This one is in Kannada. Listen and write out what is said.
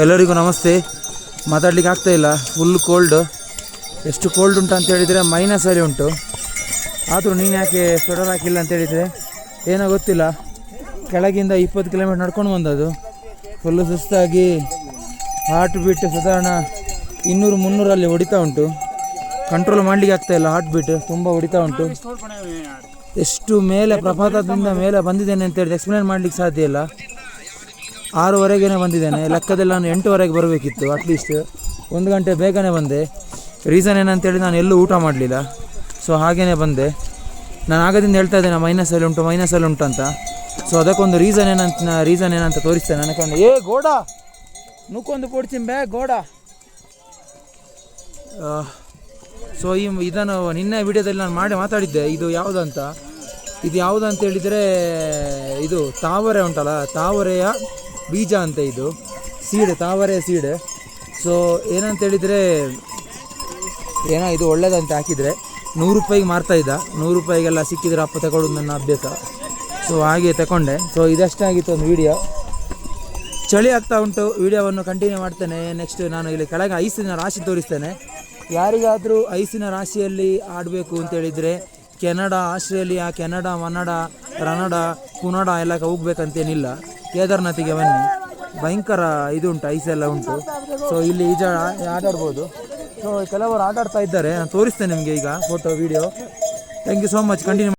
ಎಲ್ಲರಿಗೂ ನಮಸ್ತೆ. ಮಾತಾಡಲಿಕ್ಕೆ ಆಗ್ತಾಯಿಲ್ಲ, ಫುಲ್ ಕೋಲ್ಡ್. ಎಷ್ಟು ಕೋಲ್ಡ್ ಉಂಟು ಅಂತ ಹೇಳಿದರೆ -ಅಲ್ಲಿ ಉಂಟು. ಆದರೂ ನೀನು ಯಾಕೆ ಸ್ವೆಟರ್ ಹಾಕಿಲ್ಲ ಅಂತ ಹೇಳಿದರೆ ಏನೋ ಗೊತ್ತಿಲ್ಲ. ಕೆಳಗಿಂದ 20 ಕಿಲೋಮೀಟರ್ ನಡ್ಕೊಂಡು ಬಂದದ್ದು. ಫುಲ್ಲು ಸುಸ್ತಾಗಿ ಹಾರ್ಟ್ ಬೀಟ್ ಸಾಧಾರಣ 200-300 ಹೊಡಿತಾ ಉಂಟು. ಕಂಟ್ರೋಲ್ ಮಾಡಲಿಕ್ಕೆ ಆಗ್ತಾಯಿಲ್ಲ, ಹಾರ್ಟ್ ಬೀಟ್ ತುಂಬ ಹೊಡಿತಾ ಉಂಟು. ಎಷ್ಟು ಮೇಲೆ ಪ್ರಪಾತದಿಂದ ಮೇಲೆ ಬಂದಿದ್ದೇನೆ ಅಂತ ಹೇಳಿದ್ರೆ ಎಕ್ಸ್ಪ್ಲೇನ್ ಮಾಡಲಿಕ್ಕೆ ಸಾಧ್ಯ ಇಲ್ಲ. 6:30ಗೆ ಬಂದಿದ್ದೇನೆ. ಲೆಕ್ಕದಲ್ಲಿ ನಾನು 8:00 ಬರಬೇಕಿತ್ತು. ಅಟ್ಲೀಸ್ಟ್ 1 ಗಂಟೆ ಬೇಗನೆ ಬಂದೆ. ರೀಸನ್ ಏನಂತೇಳಿ ನಾನು ಎಲ್ಲೂ ಊಟ ಮಾಡಲಿಲ್ಲ. ಸೊ ಹಾಗೇ ಬಂದೆ. ನಾನು ಆಗದಿಂದ ಹೇಳ್ತಾ ಇದ್ದೇನೆ -ಅಲ್ಲಿ ಉಂಟು ಅಂತ. ಸೊ ಅದಕ್ಕೊಂದು ರೀಸನ್ ಏನಂತ ತೋರಿಸ್ತೇನೆ. ನನಕೊಂಡು ಗೋಡ ನುಕ್ಕೊಂದು ಕೊಡ್ತೀನಿ ಗೋಡ. ಸೊ ಇದನ್ನು ನಿನ್ನೆ ವಿಡಿಯೋದಲ್ಲಿ ನಾನು ಮಾತಾಡಿದ್ದೆ. ಇದು ಯಾವುದಂತ ಹೇಳಿದರೆ ಇದು ತಾವರೆ ಉಂಟಲ್ಲ, ತಾವರೆಯ ಬೀಜ ಅಂತ. ಇದು ಸೀಡ್, ತಾವರೆಯ ಸೀಡ್. ಸೊ ಏನಂತ ಹೇಳಿದರೆ ಇದು ಒಳ್ಳೇದಂತ ಹಾಕಿದರೆ 100 ರೂಪಾಯಿಗೆ ಮಾರ್ತಾಯಿದ್ದ. 100 ರೂಪಾಯಿಗೆಲ್ಲ ಸಿಕ್ಕಿದ್ರೆ ಅಪ್ಪ ತಗೊಳ್ಳೋದು ನನ್ನ ಅಭ್ಯಾಸ. ಸೊ ಹಾಗೆ ತಗೊಂಡೆ. ಸೊ ಇದಷ್ಟಾಗಿತ್ತು ಒಂದು ವಿಡಿಯೋ. ಚಳಿ ಆಗ್ತಾ ಉಂಟು. ವಿಡಿಯೋವನ್ನು ಕಂಟಿನ್ಯೂ ಮಾಡ್ತೇನೆ. ನೆಕ್ಸ್ಟ್ ನಾನು ಇಲ್ಲಿ ಕೆಳಗೆ ಐಸಿನ ರಾಶಿ ತೋರಿಸ್ತೇನೆ. ಯಾರಿಗಾದರೂ ಐಸಿನ ರಾಶಿಯಲ್ಲಿ ಆಡಬೇಕು ಅಂತೇಳಿದರೆ ಕೆನಡಾ, ಆಸ್ಟ್ರೇಲಿಯಾ, ಕೆನಡಾ, ರನಡಾ, ಕುನಡಾ ಎಲ್ಲ ಹೋಗ್ಬೇಕಂತೇನಿಲ್ಲ. ಕೇದಾರ್ನಾಥಿಗೆ ಬನ್ನಿ, ಭಯಂಕರ ಇದು ಉಂಟು, ಐಸೆಲ್ಲ ಉಂಟು. ಸೊ ಇಲ್ಲಿ ಆಟಾಡ್ಬೋದು. ಸೊ ಕೆಲವರು ಆಟಾಡ್ತಾ ಇದ್ದಾರೆ. ನಾನು ತೋರಿಸ್ತೇನೆ ನಿಮಗೆ ಈಗ photo, video. Thank you so much. Continue